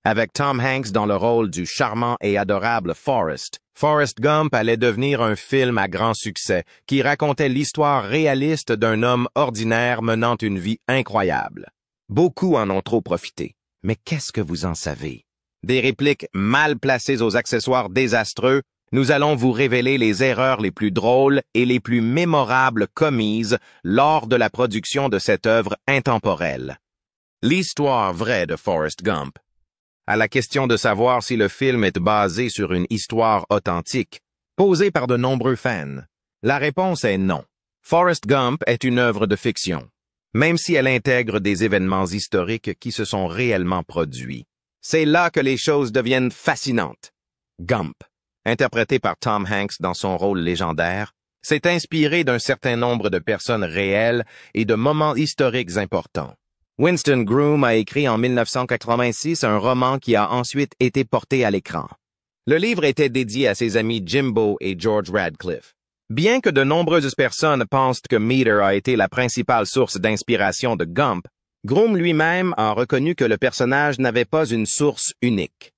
Avec Tom Hanks dans le rôle du charmant et adorable Forrest, Forrest Gump allait devenir un film à grand succès qui racontait l'histoire réaliste d'un homme ordinaire menant une vie incroyable. Beaucoup en ont trop profité. Mais qu'est-ce que vous en savez? Des répliques mal placées aux accessoires désastreux, nous allons vous révéler les erreurs les plus drôles et les plus mémorables commises lors de la production de cette œuvre intemporelle. L'histoire vraie de Forrest Gump. À la question de savoir si le film est basé sur une histoire authentique, posée par de nombreux fans, la réponse est non. Forrest Gump est une œuvre de fiction, même si elle intègre des événements historiques qui se sont réellement produits. C'est là que les choses deviennent fascinantes. Gump, interprété par Tom Hanks dans son rôle légendaire, s'est inspiré d'un certain nombre de personnes réelles et de moments historiques importants. Winston Groom a écrit en 1986 un roman qui a ensuite été porté à l'écran. Le livre était dédié à ses amis Jimbo et George Radcliffe. Bien que de nombreuses personnes pensent que Meter a été la principale source d'inspiration de Gump, Groom lui-même a reconnu que le personnage n'avait pas une source unique.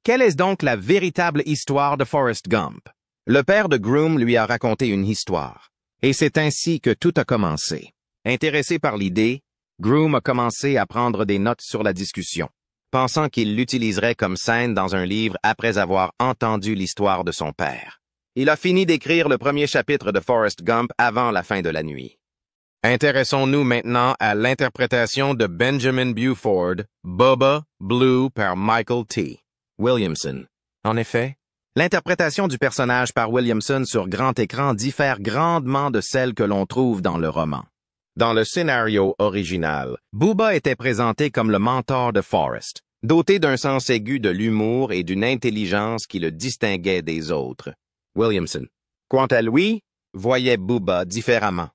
Quelle est donc la véritable histoire de Forrest Gump? Le père de Groom lui a raconté une histoire, et c'est ainsi que tout a commencé. Intéressé par l'idée, Groom a commencé à prendre des notes sur la discussion, pensant qu'il l'utiliserait comme scène dans un livre après avoir entendu l'histoire de son père. Il a fini d'écrire le premier chapitre de Forrest Gump avant la fin de la nuit. Intéressons-nous maintenant à l'interprétation de Benjamin Buford, Bubba Blue par Michael T. Williamson. En effet, l'interprétation du personnage par Williamson sur grand écran diffère grandement de celle que l'on trouve dans le roman. Dans le scénario original, Bubba était présenté comme le mentor de Forrest, doté d'un sens aigu de l'humour et d'une intelligence qui le distinguait des autres. Williamson, quant à lui, voyait Bubba différemment.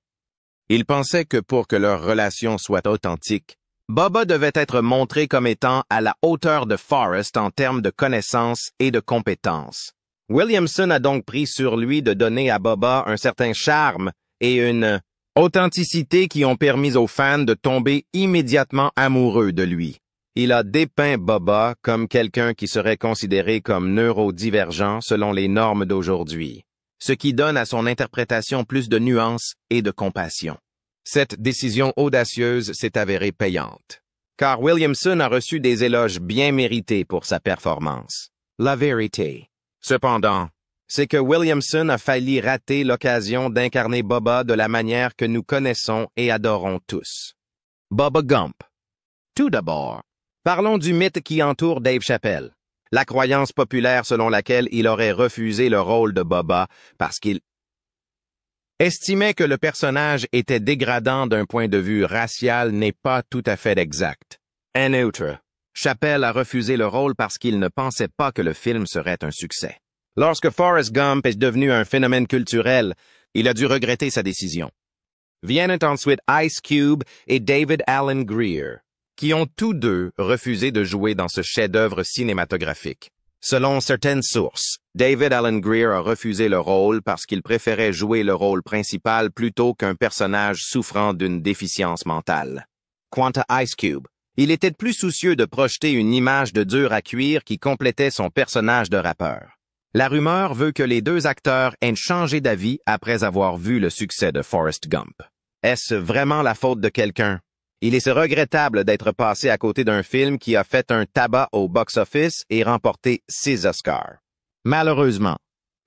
Il pensait que pour que leur relation soit authentique, Bubba devait être montré comme étant à la hauteur de Forrest en termes de connaissances et de compétences. Williamson a donc pris sur lui de donner à Bubba un certain charme et une authenticité qui ont permis aux fans de tomber immédiatement amoureux de lui. Il a dépeint Bubba comme quelqu'un qui serait considéré comme neurodivergent selon les normes d'aujourd'hui, ce qui donne à son interprétation plus de nuances et de compassion. Cette décision audacieuse s'est avérée payante, car Williamson a reçu des éloges bien mérités pour sa performance. La vérité, cependant, c'est que Williamson a failli rater l'occasion d'incarner Bubba de la manière que nous connaissons et adorons tous. Bubba Gump. Tout d'abord, parlons du mythe qui entoure Dave Chappelle, la croyance populaire selon laquelle il aurait refusé le rôle de Bubba parce qu'il estimait que le personnage était dégradant d'un point de vue racial n'est pas tout à fait exact. En outre, Chappelle a refusé le rôle parce qu'il ne pensait pas que le film serait un succès. Lorsque Forrest Gump est devenu un phénomène culturel, il a dû regretter sa décision. Viennent ensuite Ice Cube et David Alan Grier, qui ont tous deux refusé de jouer dans ce chef-d'œuvre cinématographique. Selon certaines sources, David Alan Grier a refusé le rôle parce qu'il préférait jouer le rôle principal plutôt qu'un personnage souffrant d'une déficience mentale. Quant à Ice Cube, il était plus soucieux de projeter une image de dur à cuire qui complétait son personnage de rappeur. La rumeur veut que les deux acteurs aient changé d'avis après avoir vu le succès de Forrest Gump. Est-ce vraiment la faute de quelqu'un? Il est regrettable d'être passé à côté d'un film qui a fait un tabac au box-office et remporté 6 Oscars. Malheureusement,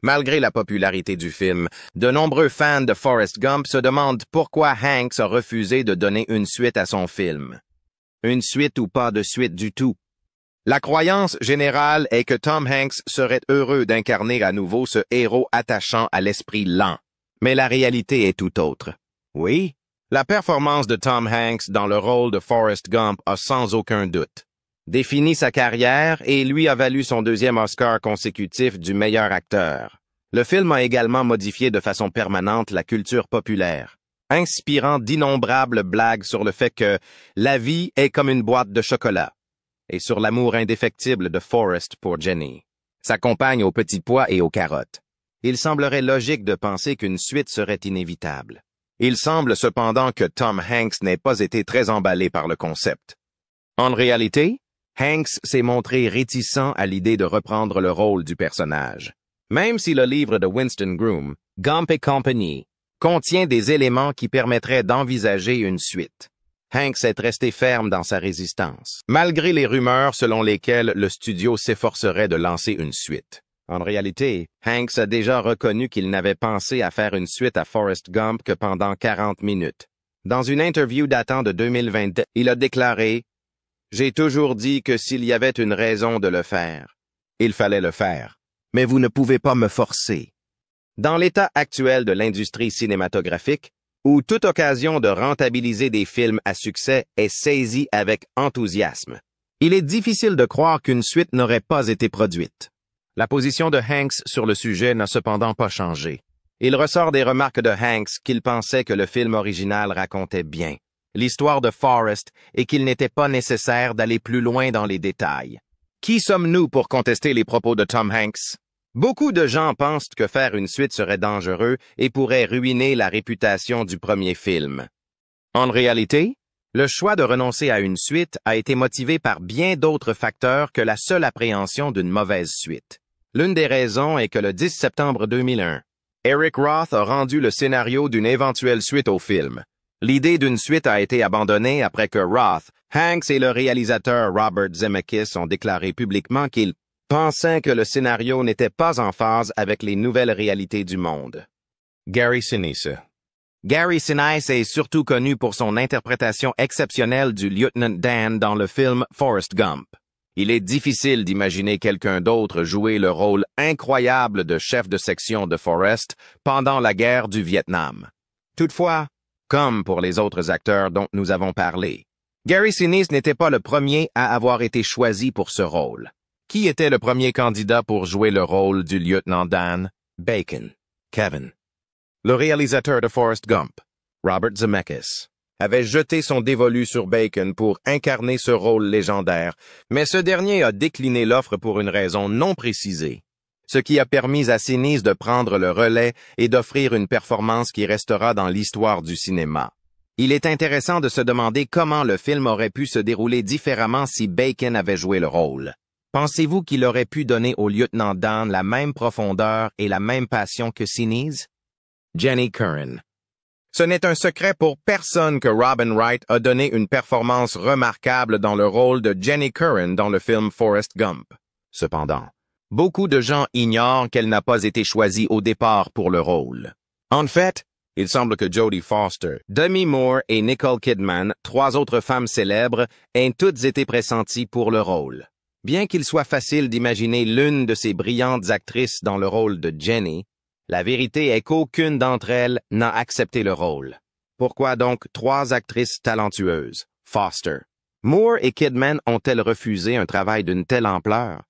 malgré la popularité du film, de nombreux fans de Forrest Gump se demandent pourquoi Hanks a refusé de donner une suite à son film. Une suite ou pas de suite du tout. La croyance générale est que Tom Hanks serait heureux d'incarner à nouveau ce héros attachant à l'esprit lent. Mais la réalité est tout autre. Oui, la performance de Tom Hanks dans le rôle de Forrest Gump a sans aucun doute défini sa carrière et lui a valu son 2e Oscar consécutif du meilleur acteur. Le film a également modifié de façon permanente la culture populaire, inspirant d'innombrables blagues sur le fait que la vie est comme une boîte de chocolat, et sur l'amour indéfectible de Forrest pour Jenny, sa compagne aux petits pois et aux carottes. Il semblerait logique de penser qu'une suite serait inévitable. Il semble cependant que Tom Hanks n'ait pas été très emballé par le concept. En réalité, Hanks s'est montré réticent à l'idée de reprendre le rôle du personnage. Même si le livre de Winston Groom, Gump et Compagnie, contient des éléments qui permettraient d'envisager une suite. Hanks est resté ferme dans sa résistance, malgré les rumeurs selon lesquelles le studio s'efforcerait de lancer une suite. En réalité, Hanks a déjà reconnu qu'il n'avait pensé à faire une suite à Forrest Gump que pendant 40 minutes. Dans une interview datant de 2022, il a déclaré « J'ai toujours dit que s'il y avait une raison de le faire, il fallait le faire. Mais vous ne pouvez pas me forcer. » Dans l'état actuel de l'industrie cinématographique, où toute occasion de rentabiliser des films à succès est saisie avec enthousiasme, il est difficile de croire qu'une suite n'aurait pas été produite. La position de Hanks sur le sujet n'a cependant pas changé. Il ressort des remarques de Hanks qu'il pensait que le film original racontait bien l'histoire de Forrest et qu'il n'était pas nécessaire d'aller plus loin dans les détails. Qui sommes-nous pour contester les propos de Tom Hanks? Beaucoup de gens pensent que faire une suite serait dangereux et pourrait ruiner la réputation du premier film. En réalité, le choix de renoncer à une suite a été motivé par bien d'autres facteurs que la seule appréhension d'une mauvaise suite. L'une des raisons est que le 10 septembre 2001, Eric Roth a rendu le scénario d'une éventuelle suite au film. L'idée d'une suite a été abandonnée après que Roth, Hanks et le réalisateur Robert Zemeckis ont déclaré publiquement qu'ils pensaient que le scénario n'était pas en phase avec les nouvelles réalités du monde. Gary Sinise. Gary Sinise est surtout connu pour son interprétation exceptionnelle du lieutenant Dan dans le film Forrest Gump. Il est difficile d'imaginer quelqu'un d'autre jouer le rôle incroyable de chef de section de Forrest pendant la guerre du Vietnam. Toutefois, comme pour les autres acteurs dont nous avons parlé, Gary Sinise n'était pas le premier à avoir été choisi pour ce rôle. Qui était le premier candidat pour jouer le rôle du lieutenant Dan? Bacon. Kevin. Le réalisateur de Forrest Gump, Robert Zemeckis, avait jeté son dévolu sur Bacon pour incarner ce rôle légendaire, mais ce dernier a décliné l'offre pour une raison non précisée, ce qui a permis à Sinise de prendre le relais et d'offrir une performance qui restera dans l'histoire du cinéma. Il est intéressant de se demander comment le film aurait pu se dérouler différemment si Bacon avait joué le rôle. Pensez-vous qu'il aurait pu donner au lieutenant Dan la même profondeur et la même passion que Sinise? Jenny Curran. Ce n'est un secret pour personne que Robin Wright a donné une performance remarquable dans le rôle de Jenny Curran dans le film Forrest Gump. Cependant, beaucoup de gens ignorent qu'elle n'a pas été choisie au départ pour le rôle. En fait, il semble que Jodie Foster, Demi Moore et Nicole Kidman, trois autres femmes célèbres, aient toutes été pressenties pour le rôle. Bien qu'il soit facile d'imaginer l'une de ces brillantes actrices dans le rôle de Jenny, la vérité est qu'aucune d'entre elles n'a accepté le rôle. Pourquoi donc trois actrices talentueuses, Foster, Moore et Kidman ont-elles refusé un travail d'une telle ampleur?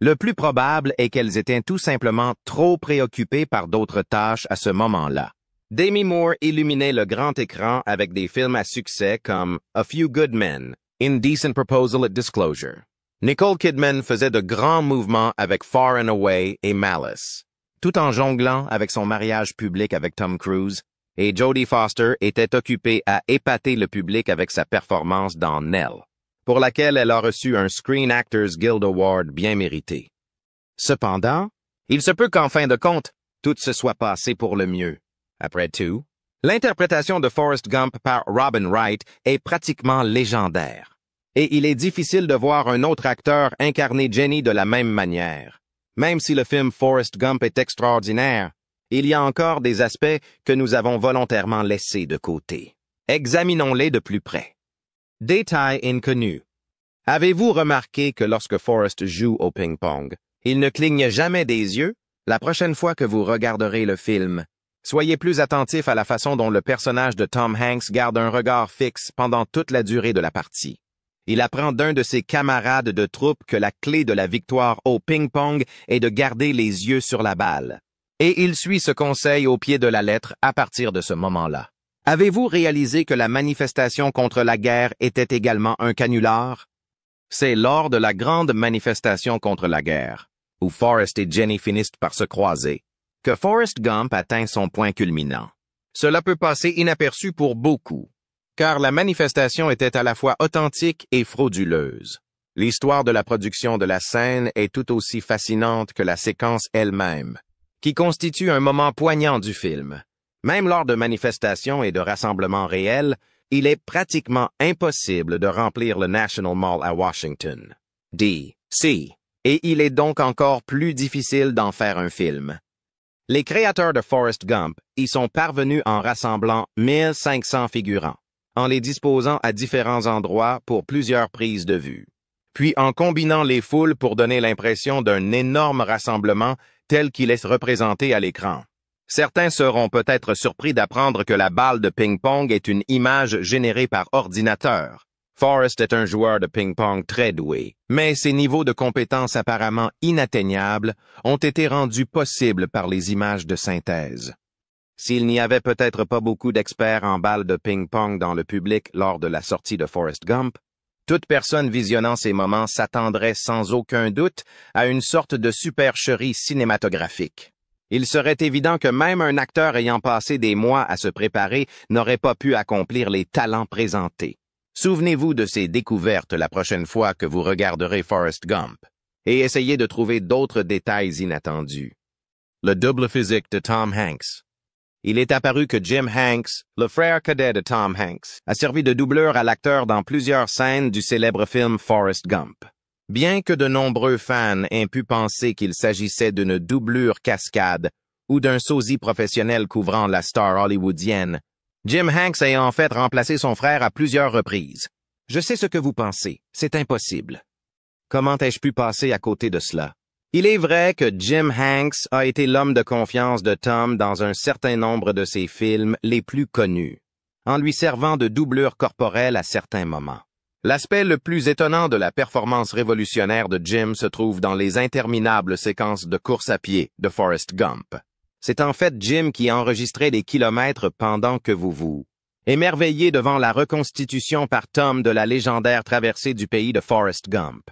Le plus probable est qu'elles étaient tout simplement trop préoccupées par d'autres tâches à ce moment-là. Demi Moore illuminait le grand écran avec des films à succès comme A Few Good Men, Indecent Proposal at Disclosure. Nicole Kidman faisait de grands mouvements avec Far and Away et Malice, tout en jonglant avec son mariage public avec Tom Cruise, et Jodie Foster était occupée à épater le public avec sa performance dans Nell, pour laquelle elle a reçu un Screen Actors Guild Award bien mérité. Cependant, il se peut qu'en fin de compte, tout se soit passé pour le mieux. Après tout, l'interprétation de Forrest Gump par Robin Wright est pratiquement légendaire, et il est difficile de voir un autre acteur incarner Jenny de la même manière. Même si le film Forrest Gump est extraordinaire, il y a encore des aspects que nous avons volontairement laissés de côté. Examinons-les de plus près. Détail inconnu. Avez-vous remarqué que lorsque Forrest joue au ping-pong, il ne cligne jamais des yeux? La prochaine fois que vous regarderez le film, soyez plus attentif à la façon dont le personnage de Tom Hanks garde un regard fixe pendant toute la durée de la partie. Il apprend d'un de ses camarades de troupe que la clé de la victoire au ping-pong est de garder les yeux sur la balle. Et il suit ce conseil au pied de la lettre à partir de ce moment-là. Avez-vous réalisé que la manifestation contre la guerre était également un canular? C'est lors de la grande manifestation contre la guerre, où Forrest et Jenny finissent par se croiser, que Forrest Gump atteint son point culminant. Cela peut passer inaperçu pour beaucoup, car la manifestation était à la fois authentique et frauduleuse. L'histoire de la production de la scène est tout aussi fascinante que la séquence elle-même, qui constitue un moment poignant du film. Même lors de manifestations et de rassemblements réels, il est pratiquement impossible de remplir le National Mall à Washington, D.C., et il est donc encore plus difficile d'en faire un film. Les créateurs de Forrest Gump y sont parvenus en rassemblant 1500 figurants, en les disposant à différents endroits pour plusieurs prises de vue, puis en combinant les foules pour donner l'impression d'un énorme rassemblement tel qu'il est représenté à l'écran. Certains seront peut-être surpris d'apprendre que la balle de ping-pong est une image générée par ordinateur. Forrest est un joueur de ping-pong très doué, mais ses niveaux de compétences apparemment inatteignables ont été rendus possibles par les images de synthèse. S'il n'y avait peut-être pas beaucoup d'experts en balles de ping-pong dans le public lors de la sortie de Forrest Gump, toute personne visionnant ces moments s'attendrait sans aucun doute à une sorte de supercherie cinématographique. Il serait évident que même un acteur ayant passé des mois à se préparer n'aurait pas pu accomplir les talents présentés. Souvenez-vous de ces découvertes la prochaine fois que vous regarderez Forrest Gump, et essayez de trouver d'autres détails inattendus. Le double physique de Tom Hanks. Il est apparu que Jim Hanks, le frère cadet de Tom Hanks, a servi de doubleur à l'acteur dans plusieurs scènes du célèbre film Forrest Gump. Bien que de nombreux fans aient pu penser qu'il s'agissait d'une doublure cascade ou d'un sosie professionnel couvrant la star hollywoodienne, Jim Hanks a en fait remplacé son frère à plusieurs reprises. Je sais ce que vous pensez, c'est impossible. Comment ai-je pu passer à côté de cela? Il est vrai que Jim Hanks a été l'homme de confiance de Tom dans un certain nombre de ses films les plus connus, en lui servant de doublure corporelle à certains moments. L'aspect le plus étonnant de la performance révolutionnaire de Jim se trouve dans les interminables séquences de course à pied de Forrest Gump. C'est en fait Jim qui enregistrait les kilomètres pendant que vous vous émerveillez devant la reconstitution par Tom de la légendaire traversée du pays de Forrest Gump.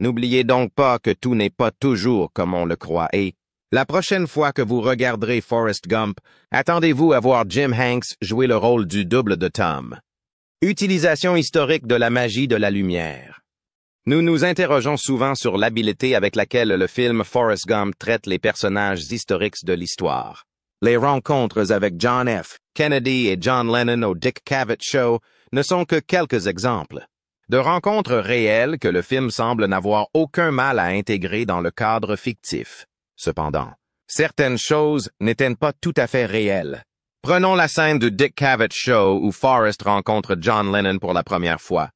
N'oubliez donc pas que tout n'est pas toujours comme on le croit et, la prochaine fois que vous regarderez Forrest Gump, attendez-vous à voir Jim Hanks jouer le rôle du double de Tom. Utilisation historique de la magie de la lumière. Nous nous interrogeons souvent sur l'habileté avec laquelle le film Forrest Gump traite les personnages historiques de l'histoire. Les rencontres avec John F. Kennedy et John Lennon au Dick Cavett Show ne sont que quelques exemples de rencontres réelles que le film semble n'avoir aucun mal à intégrer dans le cadre fictif. Cependant, certaines choses n'étaient pas tout à fait réelles. Prenons la scène du Dick Cavett Show où Forrest rencontre John Lennon pour la première fois.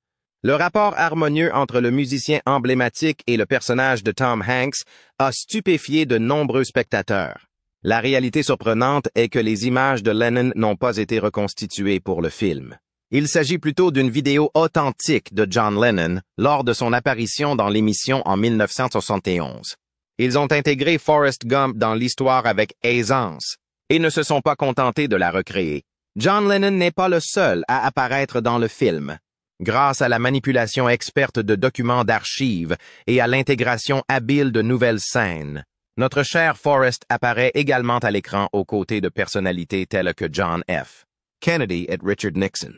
Le rapport harmonieux entre le musicien emblématique et le personnage de Tom Hanks a stupéfié de nombreux spectateurs. La réalité surprenante est que les images de Lennon n'ont pas été reconstituées pour le film. Il s'agit plutôt d'une vidéo authentique de John Lennon lors de son apparition dans l'émission en 1971. Ils ont intégré Forrest Gump dans l'histoire avec aisance et ne se sont pas contentés de la recréer. John Lennon n'est pas le seul à apparaître dans le film. Grâce à la manipulation experte de documents d'archives et à l'intégration habile de nouvelles scènes, notre cher Forrest apparaît également à l'écran aux côtés de personnalités telles que John F. Kennedy et Richard Nixon.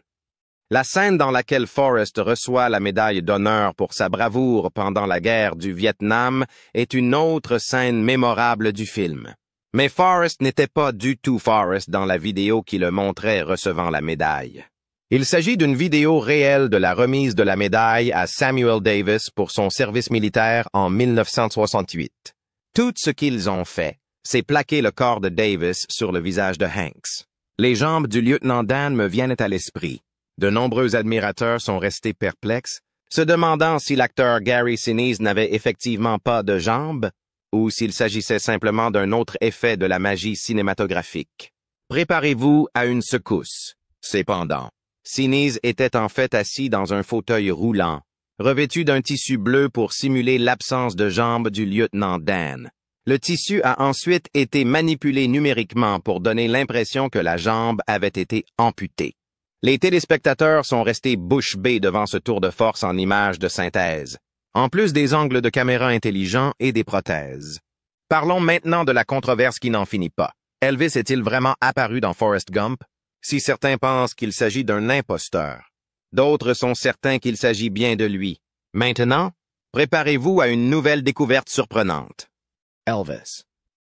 La scène dans laquelle Forrest reçoit la médaille d'honneur pour sa bravoure pendant la guerre du Vietnam est une autre scène mémorable du film. Mais Forrest n'était pas du tout Forrest dans la vidéo qui le montrait recevant la médaille. Il s'agit d'une vidéo réelle de la remise de la médaille à Samuel Davis pour son service militaire en 1968. Tout ce qu'ils ont fait, c'est plaquer le corps de Davis sur le visage de Hanks. Les jambes du lieutenant Dan me viennent à l'esprit. De nombreux admirateurs sont restés perplexes, se demandant si l'acteur Gary Sinise n'avait effectivement pas de jambes, ou s'il s'agissait simplement d'un autre effet de la magie cinématographique. Préparez-vous à une secousse. Cependant, Sinise était en fait assis dans un fauteuil roulant, revêtu d'un tissu bleu pour simuler l'absence de jambes du lieutenant Dan. Le tissu a ensuite été manipulé numériquement pour donner l'impression que la jambe avait été amputée. Les téléspectateurs sont restés bouche bée devant ce tour de force en images de synthèse, en plus des angles de caméra intelligents et des prothèses. Parlons maintenant de la controverse qui n'en finit pas. Elvis est-il vraiment apparu dans Forrest Gump? Si certains pensent qu'il s'agit d'un imposteur, d'autres sont certains qu'il s'agit bien de lui. Maintenant, Préparez-vous à une nouvelle découverte surprenante. Elvis.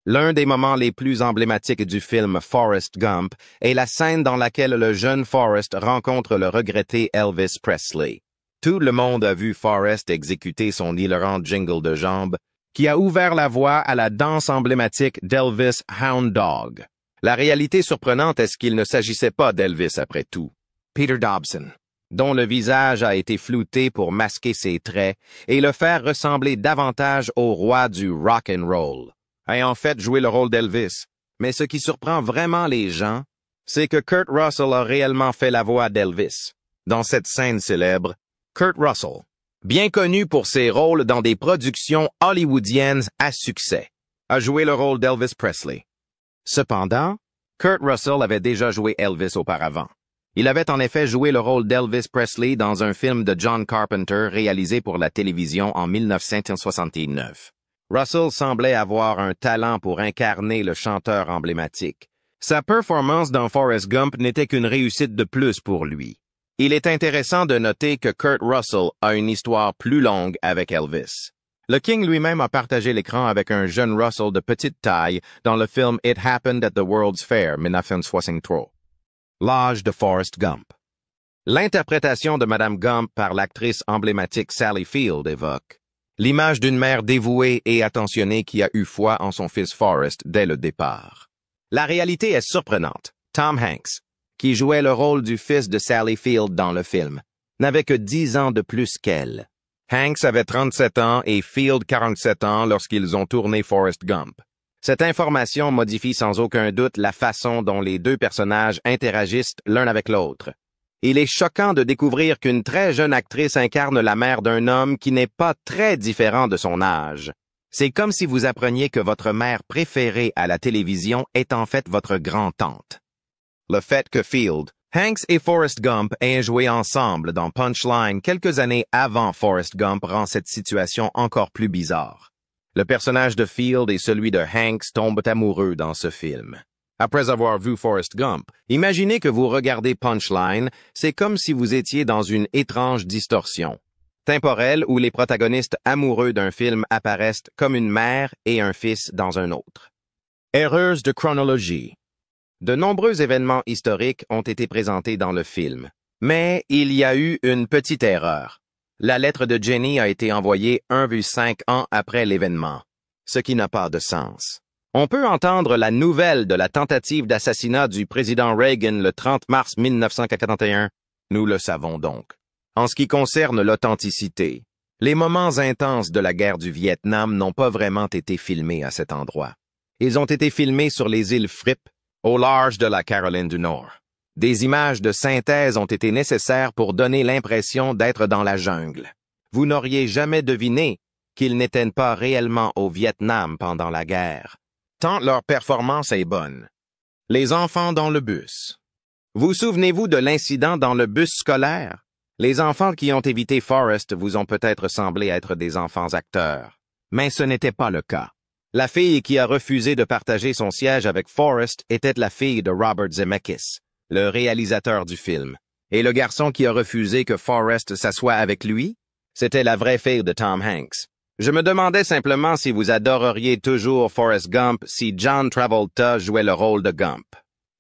L'un des moments les plus emblématiques du film Forrest Gump est la scène dans laquelle le jeune Forrest rencontre le regretté Elvis Presley. Tout le monde a vu Forrest exécuter son hilarant jingle de jambes, qui a ouvert la voie à la danse emblématique d'Elvis Hound Dog. La réalité surprenante est qu'il ne s'agissait pas d'Elvis après tout. Peter Dobson, dont le visage a été flouté pour masquer ses traits et le faire ressembler davantage au roi du rock and roll, a en fait joué le rôle d'Elvis. Mais ce qui surprend vraiment les gens, c'est que Kurt Russell a réellement fait la voix d'Elvis. Dans cette scène célèbre, Kurt Russell, bien connu pour ses rôles dans des productions hollywoodiennes à succès, a joué le rôle d'Elvis Presley. Cependant, Kurt Russell avait déjà joué Elvis auparavant. Il avait en effet joué le rôle d'Elvis Presley dans un film de John Carpenter réalisé pour la télévision en 1969. Russell semblait avoir un talent pour incarner le chanteur emblématique. Sa performance dans Forrest Gump n'était qu'une réussite de plus pour lui. Il est intéressant de noter que Kurt Russell a une histoire plus longue avec Elvis. Le King lui-même a partagé l'écran avec un jeune Russell de petite taille dans le film It Happened at the World's Fair 1963. L'âge de Forrest Gump. L'interprétation de Madame Gump par l'actrice emblématique Sally Field évoque l'image d'une mère dévouée et attentionnée qui a eu foi en son fils Forrest dès le départ. La réalité est surprenante. Tom Hanks, qui jouait le rôle du fils de Sally Field dans le film, n'avait que 10 ans de plus qu'elle. Hanks avait 37 ans et Field 47 ans lorsqu'ils ont tourné Forrest Gump. Cette information modifie sans aucun doute la façon dont les deux personnages interagissent l'un avec l'autre. Il est choquant de découvrir qu'une très jeune actrice incarne la mère d'un homme qui n'est pas très différent de son âge. C'est comme si vous appreniez que votre mère préférée à la télévision est en fait votre grand-tante. Le fait que Field, Hanks et Forrest Gump aient joué ensemble dans Punchline quelques années avant Forrest Gump rend cette situation encore plus bizarre. Le personnage de Field et celui de Hanks tombent amoureux dans ce film. Après avoir vu Forrest Gump, imaginez que vous regardez Punchline, c'est comme si vous étiez dans une étrange distorsion temporelle où les protagonistes amoureux d'un film apparaissent comme une mère et un fils dans un autre. Erreurs de chronologie. De nombreux événements historiques ont été présentés dans le film, mais il y a eu une petite erreur. La lettre de Jenny a été envoyée 1,5 ans après l'événement, ce qui n'a pas de sens. On peut entendre la nouvelle de la tentative d'assassinat du président Reagan le 30 mars 1941. Nous le savons donc. En ce qui concerne l'authenticité, les moments intenses de la guerre du Vietnam n'ont pas vraiment été filmés à cet endroit. Ils ont été filmés sur les îles Fripp, au large de la Caroline du Nord. Des images de synthèse ont été nécessaires pour donner l'impression d'être dans la jungle. Vous n'auriez jamais deviné qu'ils n'étaient pas réellement au Vietnam pendant la guerre, tant leur performance est bonne. Les enfants dans le bus. Vous souvenez-vous de l'incident dans le bus scolaire? Les enfants qui ont évité Forrest vous ont peut-être semblé être des enfants acteurs, mais ce n'était pas le cas. La fille qui a refusé de partager son siège avec Forrest était la fille de Robert Zemeckis, le réalisateur du film. Et le garçon qui a refusé que Forrest s'assoie avec lui, c'était la vraie fille de Tom Hanks. Je me demandais simplement si vous adoreriez toujours Forrest Gump si John Travolta jouait le rôle de Gump.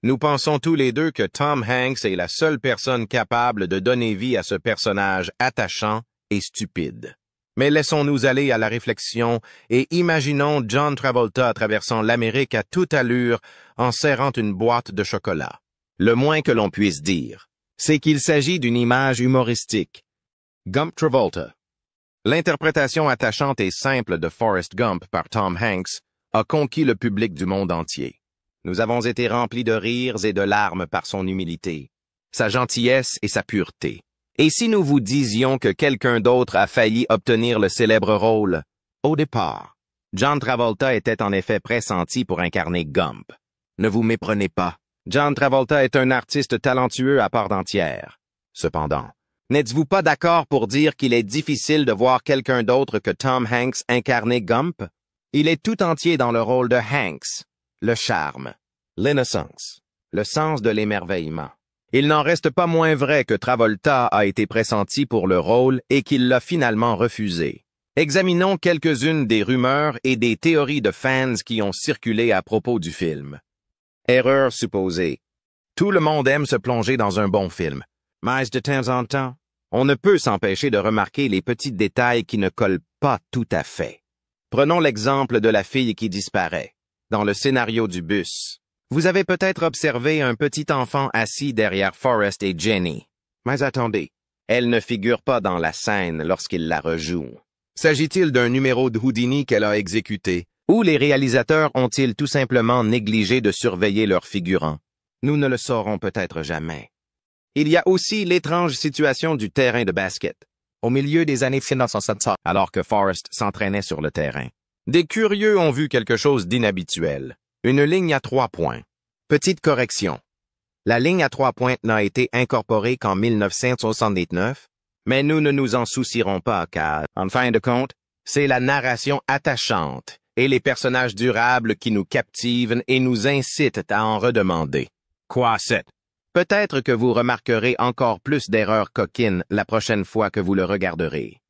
Nous pensons tous les deux que Tom Hanks est la seule personne capable de donner vie à ce personnage attachant et stupide. Mais laissons-nous aller à la réflexion et imaginons John Travolta traversant l'Amérique à toute allure en serrant une boîte de chocolat. Le moins que l'on puisse dire, c'est qu'il s'agit d'une image humoristique. Gump Travolta. L'interprétation attachante et simple de Forrest Gump par Tom Hanks a conquis le public du monde entier. Nous avons été remplis de rires et de larmes par son humilité, sa gentillesse et sa pureté. Et si nous vous disions que quelqu'un d'autre a failli obtenir le célèbre rôle? Au départ, John Travolta était en effet pressenti pour incarner Gump. Ne vous méprenez pas, John Travolta est un artiste talentueux à part entière. Cependant, n'êtes-vous pas d'accord pour dire qu'il est difficile de voir quelqu'un d'autre que Tom Hanks incarner Gump? Il est tout entier dans le rôle de Hanks. Le charme, l'innocence, le sens de l'émerveillement. Il n'en reste pas moins vrai que Travolta a été pressenti pour le rôle et qu'il l'a finalement refusé. Examinons quelques-unes des rumeurs et des théories de fans qui ont circulé à propos du film. Erreur supposée. Tout le monde aime se plonger dans un bon film. Mais de temps en temps, on ne peut s'empêcher de remarquer les petits détails qui ne collent pas tout à fait. Prenons l'exemple de la fille qui disparaît. Dans le scénario du bus, vous avez peut-être observé un petit enfant assis derrière Forrest et Jenny. Mais attendez, elle ne figure pas dans la scène lorsqu'il la rejoue. S'agit-il d'un numéro de Houdini qu'elle a exécuté? Ou les réalisateurs ont-ils tout simplement négligé de surveiller leurs figurants? Nous ne le saurons peut-être jamais. Il y a aussi l'étrange situation du terrain de basket, au milieu des années 1960, alors que Forrest s'entraînait sur le terrain. Des curieux ont vu quelque chose d'inhabituel. Une ligne à 3 points. Petite correction. La ligne à 3 points n'a été incorporée qu'en 1979, mais nous ne nous en soucierons pas car, en fin de compte, c'est la narration attachante et les personnages durables qui nous captivent et nous incitent à en redemander. Quoi c'est? Peut-être que vous remarquerez encore plus d'erreurs coquines la prochaine fois que vous le regarderez.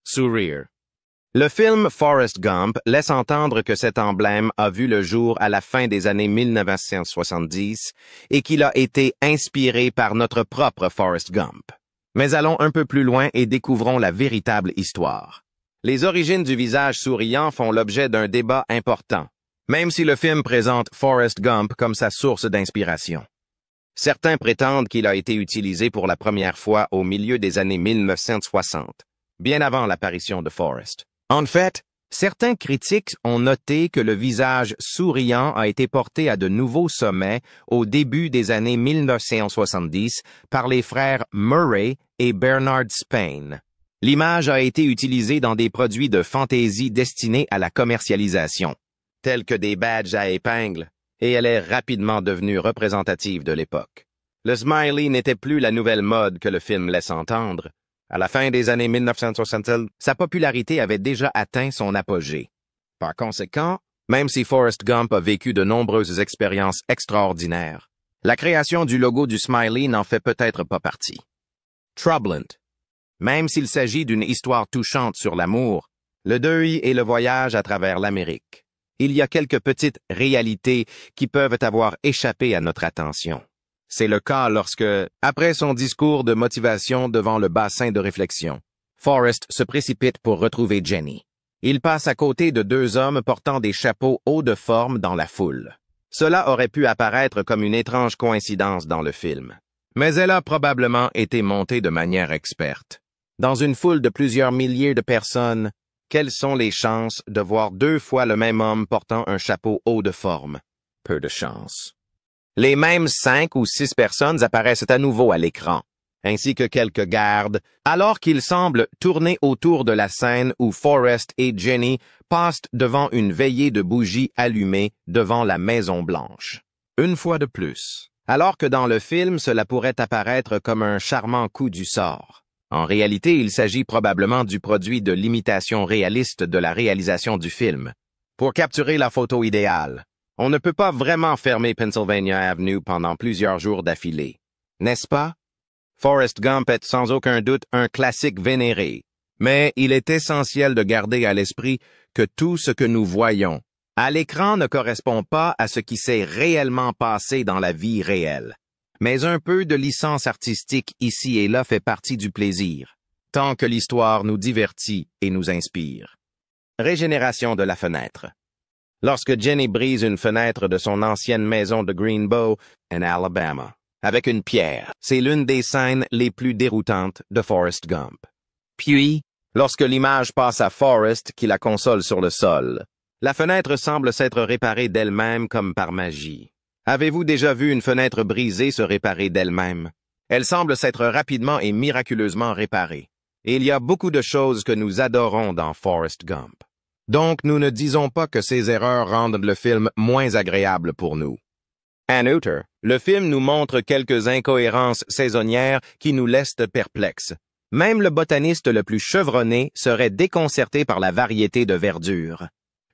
Sourire. Le film Forrest Gump laisse entendre que cet emblème a vu le jour à la fin des années 1970 et qu'il a été inspiré par notre propre Forrest Gump. Mais allons un peu plus loin et découvrons la véritable histoire. Les origines du visage souriant font l'objet d'un débat important, même si le film présente Forrest Gump comme sa source d'inspiration. Certains prétendent qu'il a été utilisé pour la première fois au milieu des années 1960, bien avant l'apparition de Forrest. En fait, certains critiques ont noté que le visage souriant a été porté à de nouveaux sommets au début des années 1970 par les frères Murray et Bernard Spain. L'image a été utilisée dans des produits de fantaisie destinés à la commercialisation, tels que des badges à épingles, et elle est rapidement devenue représentative de l'époque. Le smiley n'était plus la nouvelle mode que le film laisse entendre. À la fin des années 1960, sa popularité avait déjà atteint son apogée. Par conséquent, même si Forrest Gump a vécu de nombreuses expériences extraordinaires, la création du logo du smiley n'en fait peut-être pas partie. Troublant. Même s'il s'agit d'une histoire touchante sur l'amour, le deuil et le voyage à travers l'Amérique, il y a quelques petites réalités qui peuvent avoir échappé à notre attention. C'est le cas lorsque, après son discours de motivation devant le bassin de réflexion, Forrest se précipite pour retrouver Jenny. Il passe à côté de deux hommes portant des chapeaux hauts de forme dans la foule. Cela aurait pu apparaître comme une étrange coïncidence dans le film, mais elle a probablement été montée de manière experte. Dans une foule de plusieurs milliers de personnes, quelles sont les chances de voir deux fois le même homme portant un chapeau haut de forme? Peu de chance. Les mêmes 5 ou 6 personnes apparaissent à nouveau à l'écran, ainsi que quelques gardes, alors qu'ils semblent tourner autour de la scène où Forrest et Jenny passent devant une veillée de bougies allumées devant la Maison Blanche. Une fois de plus, alors que dans le film cela pourrait apparaître comme un charmant coup du sort. En réalité, il s'agit probablement du produit de l'imitation réaliste de la réalisation du film. Pour capturer la photo idéale, on ne peut pas vraiment fermer Pennsylvania Avenue pendant plusieurs jours d'affilée, n'est-ce pas? Forrest Gump est sans aucun doute un classique vénéré, mais il est essentiel de garder à l'esprit que tout ce que nous voyons à l'écran ne correspond pas à ce qui s'est réellement passé dans la vie réelle. Mais un peu de licence artistique ici et là fait partie du plaisir, tant que l'histoire nous divertit et nous inspire. Régénération de la fenêtre. Lorsque Jenny brise une fenêtre de son ancienne maison de Greenbow, en Alabama, avec une pierre, c'est l'une des scènes les plus déroutantes de Forrest Gump. Puis, lorsque l'image passe à Forrest qui la console sur le sol, la fenêtre semble s'être réparée d'elle-même comme par magie. Avez-vous déjà vu une fenêtre brisée se réparer d'elle-même? Elle semble s'être rapidement et miraculeusement réparée. Et il y a beaucoup de choses que nous adorons dans Forrest Gump. Donc, nous ne disons pas que ces erreurs rendent le film moins agréable pour nous. En outre, le film nous montre quelques incohérences saisonnières qui nous laissent perplexes. Même le botaniste le plus chevronné serait déconcerté par la variété de verdure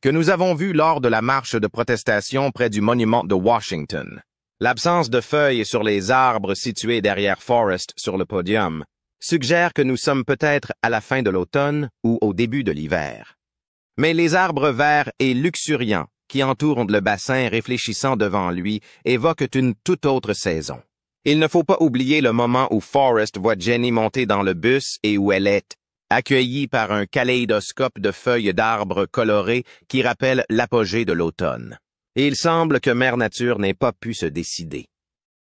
que nous avons vu lors de la marche de protestation près du monument de Washington. L'absence de feuilles sur les arbres situés derrière Forrest sur le podium, suggère que nous sommes peut-être à la fin de l'automne ou au début de l'hiver. Mais les arbres verts et luxuriants qui entourent le bassin réfléchissant devant lui évoquent une toute autre saison. Il ne faut pas oublier le moment où Forrest voit Jenny monter dans le bus et où elle est accueillie par un kaléidoscope de feuilles d'arbres colorées qui rappelle l'apogée de l'automne. Et il semble que Mère Nature n'ait pas pu se décider.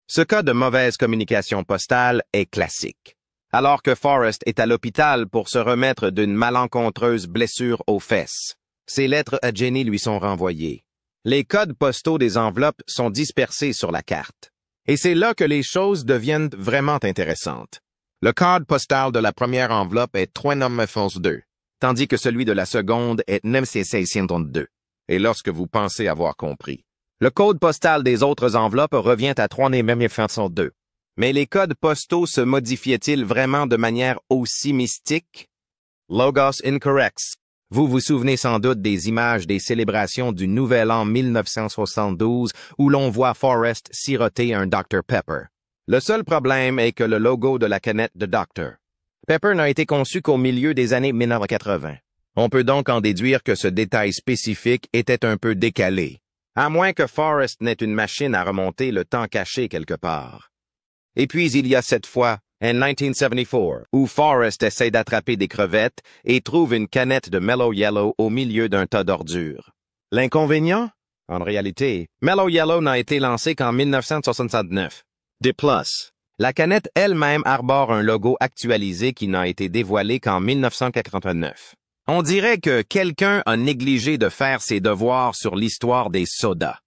Ce cas de mauvaise communication postale est classique. Alors que Forrest est à l'hôpital pour se remettre d'une malencontreuse blessure aux fesses, ses lettres à Jenny lui sont renvoyées. Les codes postaux des enveloppes sont dispersés sur la carte. Et c'est là que les choses deviennent vraiment intéressantes. Le code postal de la première enveloppe est 3912, tandis que celui de la seconde est 9602. Et lorsque vous pensez avoir compris, le code postal des autres enveloppes revient à 3902. Mais les codes postaux se modifiaient-ils vraiment de manière aussi mystique? Logos incorrects. Vous vous souvenez sans doute des images des célébrations du Nouvel An 1972 où l'on voit Forrest siroter un Dr Pepper. Le seul problème est que le logo de la canette de Dr Pepper n'a été conçu qu'au milieu des années 1980. On peut donc en déduire que ce détail spécifique était un peu décalé, à moins que Forrest n'ait une machine à remonter le temps caché quelque part. Et puis il y a cette fois, en 1974, où Forrest essaie d'attraper des crevettes et trouve une canette de Mellow Yellow au milieu d'un tas d'ordures. L'inconvénient? En réalité, Mellow Yellow n'a été lancé qu'en 1969. De plus, la canette elle-même arbore un logo actualisé qui n'a été dévoilé qu'en 1989. On dirait que quelqu'un a négligé de faire ses devoirs sur l'histoire des sodas.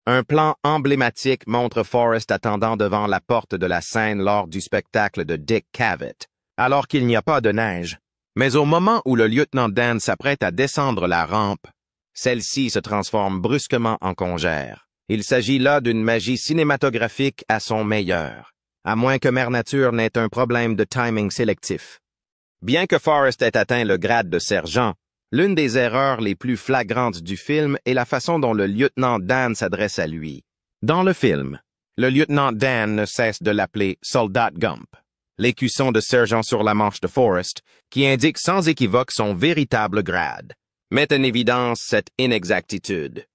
Un plan emblématique montre Forrest attendant devant la porte de la scène lors du spectacle de Dick Cavett, alors qu'il n'y a pas de neige. Mais au moment où le lieutenant Dan s'apprête à descendre la rampe, celle-ci se transforme brusquement en congère. Il s'agit là d'une magie cinématographique à son meilleur, à moins que Mère Nature n'ait un problème de timing sélectif. Bien que Forrest ait atteint le grade de sergent, l'une des erreurs les plus flagrantes du film est la façon dont le lieutenant Dan s'adresse à lui. Dans le film, le lieutenant Dan ne cesse de l'appeler Soldat Gump, l'écusson de sergent sur la manche de Forrest, qui indique sans équivoque son véritable grade, met en évidence cette inexactitude.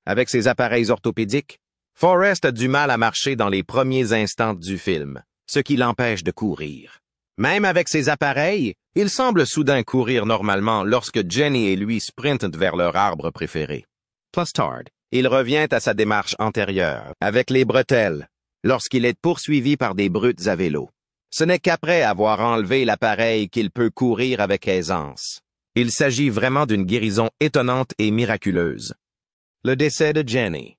Avec ses appareils orthopédiques, Forrest a du mal à marcher dans les premiers instants du film, ce qui l'empêche de courir. Même avec ses appareils, il semble soudain courir normalement lorsque Jenny et lui sprintent vers leur arbre préféré. Plus tard, il revient à sa démarche antérieure, avec les bretelles, lorsqu'il est poursuivi par des brutes à vélo. Ce n'est qu'après avoir enlevé l'appareil qu'il peut courir avec aisance. Il s'agit vraiment d'une guérison étonnante et miraculeuse. Le décès de Jenny.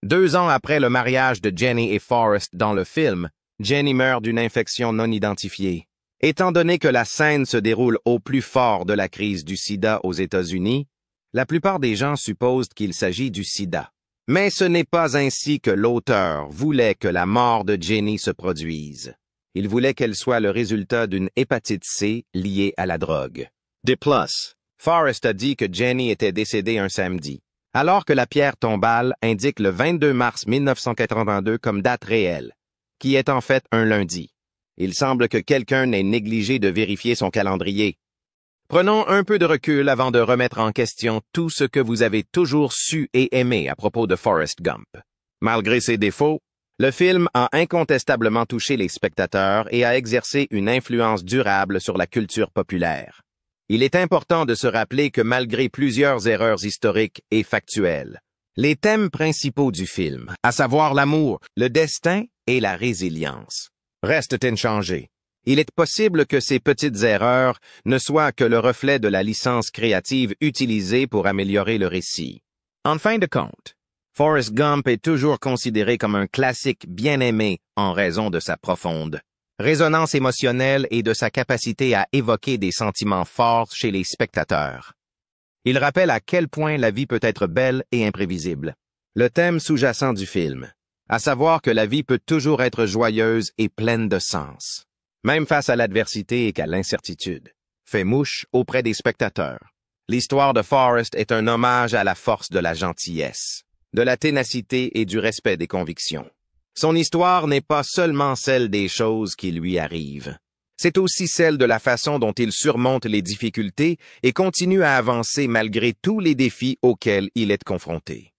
2 ans après le mariage de Jenny et Forrest dans le film, Jenny meurt d'une infection non identifiée. Étant donné que la scène se déroule au plus fort de la crise du sida aux États-Unis, la plupart des gens supposent qu'il s'agit du sida. Mais ce n'est pas ainsi que l'auteur voulait que la mort de Jenny se produise. Il voulait qu'elle soit le résultat d'une hépatite C liée à la drogue. De plus, Forrest a dit que Jenny était décédée un samedi, alors que la pierre tombale indique le 22 mars 1982 comme date réelle, qui est en fait un lundi. Il semble que quelqu'un ait négligé de vérifier son calendrier. Prenons un peu de recul avant de remettre en question tout ce que vous avez toujours su et aimé à propos de Forrest Gump. Malgré ses défauts, le film a incontestablement touché les spectateurs et a exercé une influence durable sur la culture populaire. Il est important de se rappeler que malgré plusieurs erreurs historiques et factuelles, les thèmes principaux du film, à savoir l'amour, le destin et la résilience, restent inchangés. Il est possible que ces petites erreurs ne soient que le reflet de la licence créative utilisée pour améliorer le récit. En fin de compte, Forrest Gump est toujours considéré comme un classique bien aimé en raison de sa profonde résonance émotionnelle et de sa capacité à évoquer des sentiments forts chez les spectateurs. Il rappelle à quel point la vie peut être belle et imprévisible. Le thème sous-jacent du film, à savoir que la vie peut toujours être joyeuse et pleine de sens, même face à l'adversité et à l'incertitude, fait mouche auprès des spectateurs. L'histoire de Forrest est un hommage à la force de la gentillesse, de la ténacité et du respect des convictions. Son histoire n'est pas seulement celle des choses qui lui arrivent. c'est aussi celle de la façon dont il surmonte les difficultés et continue à avancer malgré tous les défis auxquels il est confronté.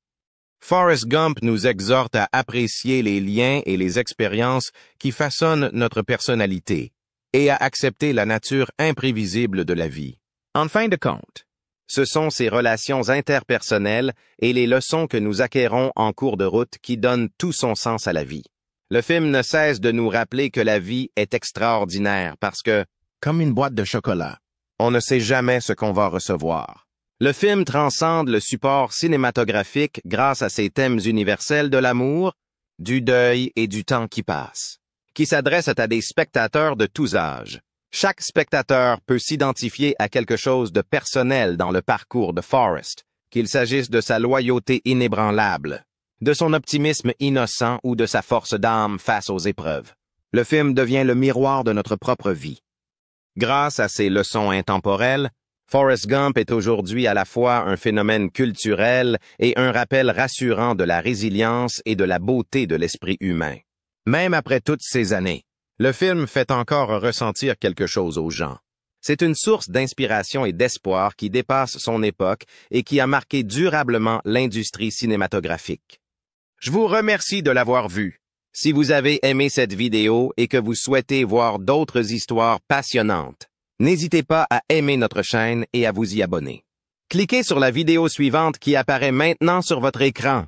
Forrest Gump nous exhorte à apprécier les liens et les expériences qui façonnent notre personnalité et à accepter la nature imprévisible de la vie. En fin de compte, ce sont ces relations interpersonnelles et les leçons que nous acquérons en cours de route qui donnent tout son sens à la vie. Le film ne cesse de nous rappeler que la vie est extraordinaire parce que, comme une boîte de chocolat, on ne sait jamais ce qu'on va recevoir. Le film transcende le support cinématographique grâce à ses thèmes universels de l'amour, du deuil et du temps qui passe, qui s'adressent à des spectateurs de tous âges. Chaque spectateur peut s'identifier à quelque chose de personnel dans le parcours de Forrest, qu'il s'agisse de sa loyauté inébranlable, de son optimisme innocent ou de sa force d'âme face aux épreuves. Le film devient le miroir de notre propre vie. Grâce à ses leçons intemporelles, Forrest Gump est aujourd'hui à la fois un phénomène culturel et un rappel rassurant de la résilience et de la beauté de l'esprit humain. Même après toutes ces années, le film fait encore ressentir quelque chose aux gens. C'est une source d'inspiration et d'espoir qui dépasse son époque et qui a marqué durablement l'industrie cinématographique. Je vous remercie de l'avoir vu. Si vous avez aimé cette vidéo et que vous souhaitez voir d'autres histoires passionnantes, n'hésitez pas à aimer notre chaîne et à vous y abonner. Cliquez sur la vidéo suivante qui apparaît maintenant sur votre écran.